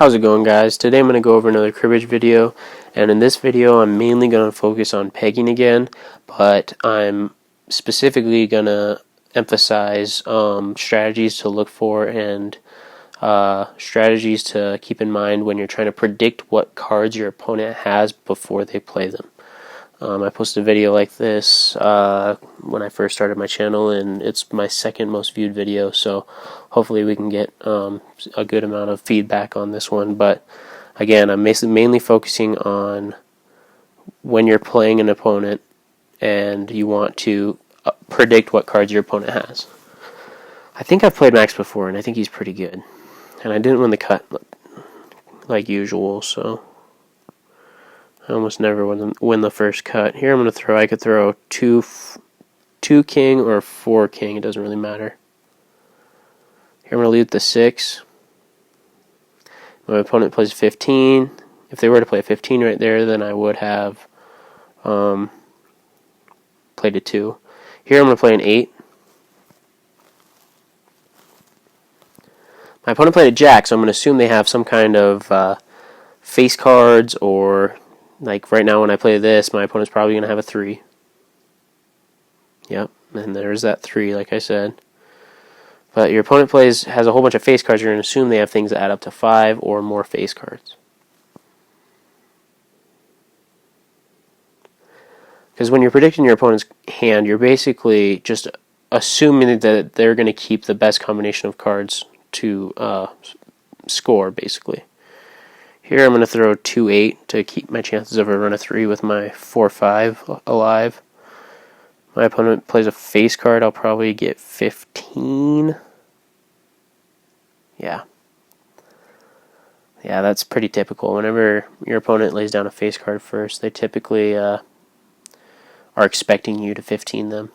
How's it going, guys? Today I'm going to go over another cribbage video, and in this video I'm mainly going to focus on pegging again, but I'm specifically going to emphasize strategies to look for and strategies to keep in mind when you're trying to predict what cards your opponent has before they play them. I posted a video like this when I first started my channel, and it's my second most viewed video, so hopefully we can get a good amount of feedback on this one. But again, I'm mainly focusing on when you're playing an opponent and you want to predict what cards your opponent has. I think I've played Max before, and I think he's pretty good. And I didn't win the cut like usual, so I almost never win the first cut. Here I'm going to throw, I could throw two king or 4 king, it doesn't really matter. Here I'm going to lead with the 6. My opponent plays 15. If they were to play a 15 right there, then I would have played a 2. Here I'm going to play an 8. My opponent played a jack, so I'm going to assume they have some kind of face cards, or like right now when I play this, my opponent's probably going to have a 3. Yep, and there's that 3, like I said. But your opponent has a whole bunch of face cards. You're going to assume they have things that add up to 5 or more face cards. Because when you're predicting your opponent's hand, you're basically just assuming that they're going to keep the best combination of cards to score, basically. Here I'm going to throw 2-8 to keep my chances of a run of 3 with my 4-5 alive. My opponent plays a face card, I'll probably get 15. Yeah, that's pretty typical. Whenever your opponent lays down a face card first, they typically are expecting you to 15 them.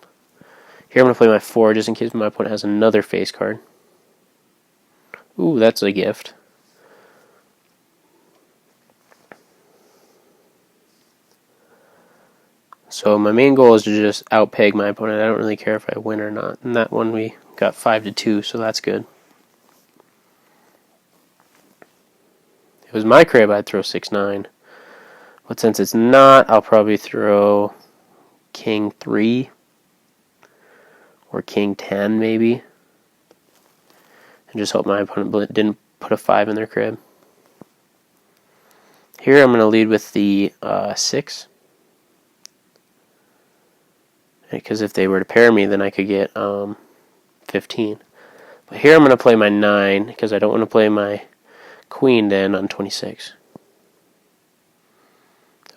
Here I'm going to play my 4 just in case my opponent has another face card. Ooh, that's a gift. So my main goal is to just outpeg my opponent. I don't really care if I win or not. In that one we got 5-2, so that's good. If it was my crib, I'd throw 6-9. But since it's not, I'll probably throw King 3 or King 10 maybe. And just hope my opponent didn't put a 5 in their crib. Here I'm going to lead with the 6. Because if they were to pair me, then I could get 15. But here I'm going to play my 9, because I don't want to play my queen then on 26.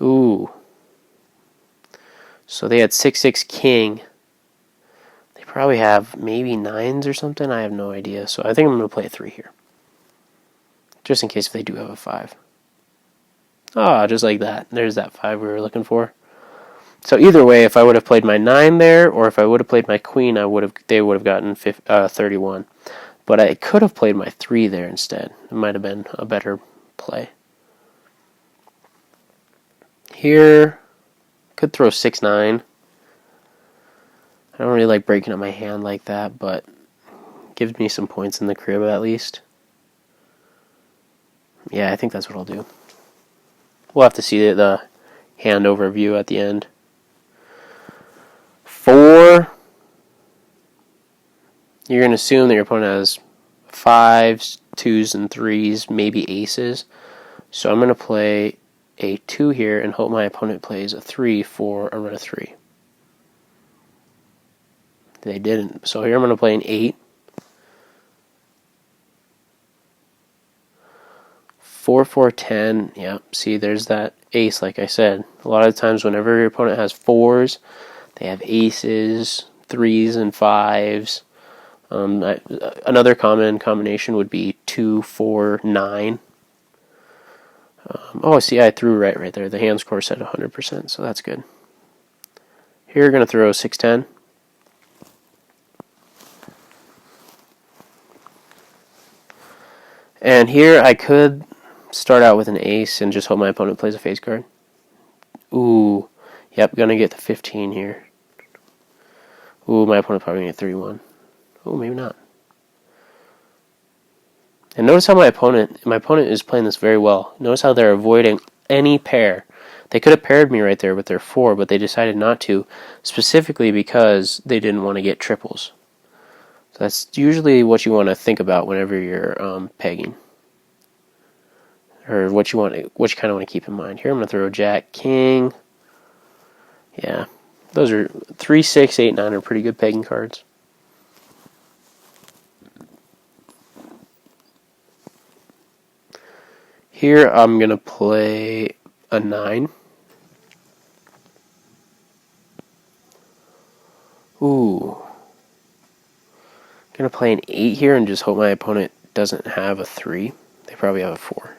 Ooh. So they had 6-6 king. They probably have maybe 9s or something. I have no idea. So I think I'm going to play a 3 here. Just in case if they do have a 5. Ah, just like that. There's that 5 we were looking for. So either way, if I would have played my 9 there, or if I would have played my queen, they would have gotten 31. But I could have played my 3 there instead. It might have been a better play. Here, could throw 6-9. I don't really like breaking up my hand like that, but gives me some points in the crib at least. Yeah, I think that's what I'll do. We'll have to see the hand overview at the end. 4. You're going to assume that your opponent has 5s, 2s, and 3s, maybe aces. So I'm going to play a 2 here and hope my opponent plays a 3 for a run of 3. They didn't. So here I'm going to play an 8. 4-4-10. Yeah, see, there's that ace, like I said. A lot of times whenever your opponent has 4s, they have aces, 3s, and 5s. Another common combination would be 2-4-9. Oh, see, I threw right there. The hand score said 100%, so that's good. Here we're going to throw 6-10. And here I could start out with an ace and just hope my opponent plays a face card. Ooh, yep, going to get the 15 here. Ooh, my opponent probably going to get 3-1. Oh, maybe not. And notice how my opponent is playing this very well. Notice how they're avoiding any pair. They could have paired me right there with their 4, but they decided not to, specifically because they didn't want to get triples. So that's usually what you want to think about whenever you're pegging, or what you kind of want to keep in mind. Here I'm going to throw Jack, King. Yeah, those are 3, 6, 8, 9 are pretty good pegging cards. Here I'm going to play a 9. Ooh. I'm going to play an 8 here and just hope my opponent doesn't have a 3. They probably have a 4.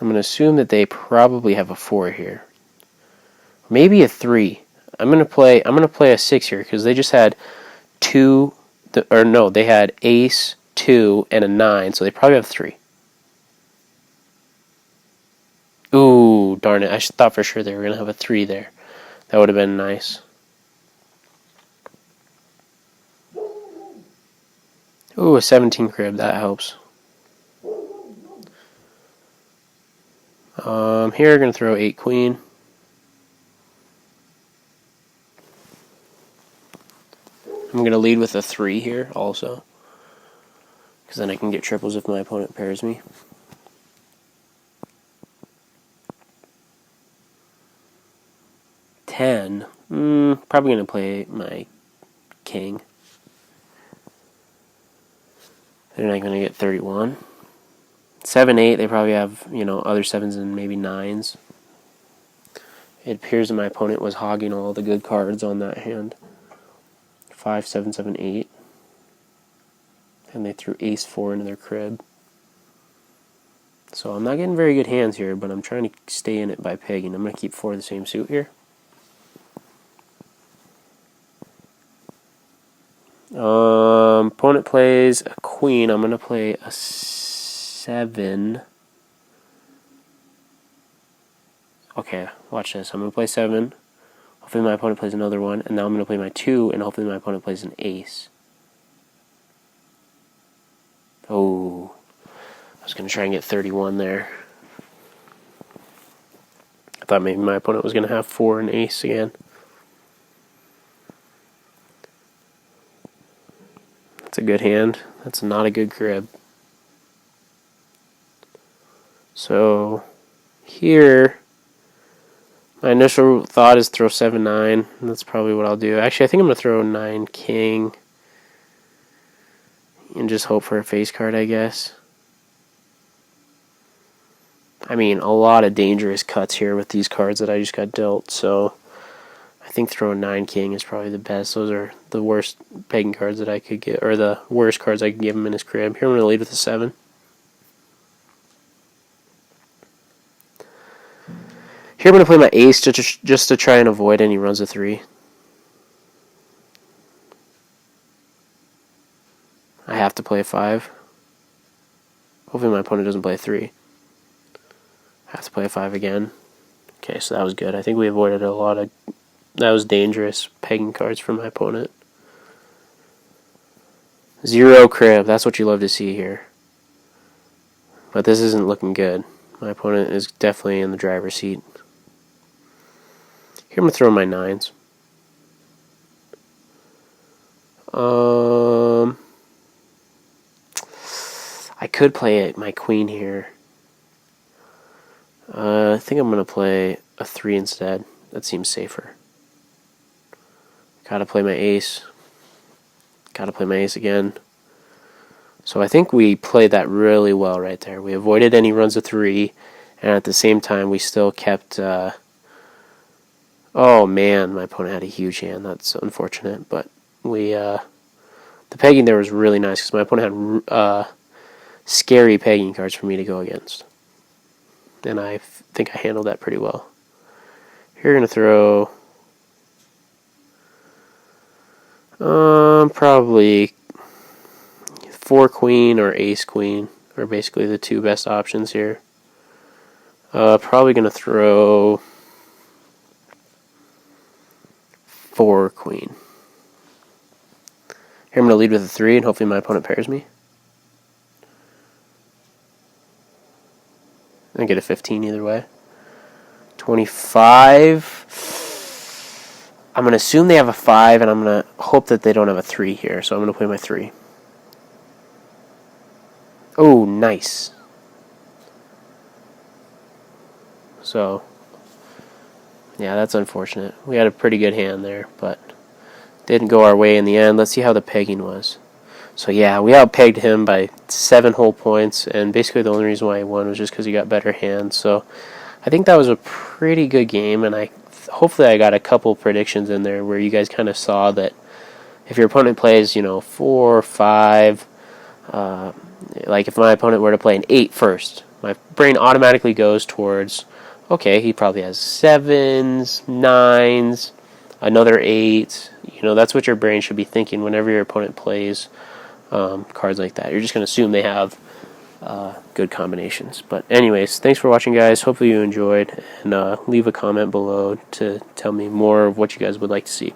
I'm going to assume that they probably have a 4 here. Maybe a 3. I'm going to play a 6 here because they just had 2, they had ace, 2, and a 9, so they probably have 3. Ooh, darn it. I thought for sure they were going to have a 3 there. That would have been nice. Ooh, a 17 crib. That helps. Here, I'm going to throw 8 queen. I'm going to lead with a 3 here also, because then I can get triples if my opponent pairs me. Probably going to play my king. They're not going to get 31. 7, 8, they probably have, other 7s and maybe 9s. It appears that my opponent was hogging all the good cards on that hand. 5, 7, 7, 8. And they threw ace 4 into their crib. So I'm not getting very good hands here, but I'm trying to stay in it by pegging. I'm going to keep 4 of the same suit here. Opponent plays a queen. I'm going to play a 7. Okay, watch this. I'm going to play 7. Hopefully my opponent plays another one. And now I'm going to play my 2, and hopefully my opponent plays an ace. Oh, I was going to try and get 31 there. I thought maybe my opponent was going to have 4 and ace again. That's a good hand. That's not a good crib. So here, my initial thought is throw 7, 9. That's probably what I'll do. Actually, I think I'm going to throw 9 king and just hope for a face card, I guess. I mean, a lot of dangerous cuts here with these cards that I just got dealt, so I think throwing 9 king is probably the best. Those are the worst pegging cards that I could get, or the worst cards I could give him in his crib. Here I'm going to lead with a 7. Here I'm going to play my ace just to try and avoid any runs of 3. I have to play a 5. Hopefully my opponent doesn't play a 3. I have to play a 5 again. Okay, so that was good. I think we avoided a lot of... That was dangerous pegging cards from my opponent. 0 crib. That's what you love to see here. But this isn't looking good. My opponent is definitely in the driver's seat. Here I'm going to throw my 9s. I could play my queen here. I think I'm going to play a 3 instead. That seems safer. Gotta play my ace. Gotta play my ace again. So I think we played that really well right there. We avoided any runs of 3, and at the same time we still kept... oh man, my opponent had a huge hand. That's unfortunate, but we... the pegging there was really nice because my opponent had scary pegging cards for me to go against. And I think I handled that pretty well. Here we're going to throw... probably 4 queen or ace queen are basically the 2 best options here. Probably going to throw 4 queen. Here I'm going to lead with a 3, and hopefully my opponent pairs me. I get a 15 either way. 25. I'm going to assume they have a 5, and I'm going to hope that they don't have a 3 here, so I'm going to play my 3. Oh, nice. So, yeah, that's unfortunate. We had a pretty good hand there, but didn't go our way in the end. Let's see how the pegging was. So yeah, we outpegged him by 7 whole points, and basically the only reason why he won was just because he got better hands. So I think that was a pretty good game, and hopefully I got a couple predictions in there where you guys kind of saw that if your opponent plays, 4 or 5, like if my opponent were to play an 8 first, my brain automatically goes towards, okay, he probably has 7s, 9s, another 8. That's what your brain should be thinking whenever your opponent plays cards like that. You're just going to assume they have good combinations. But anyways, thanks for watching, guys. Hopefully you enjoyed, and leave a comment below to tell me more of what you guys would like to see.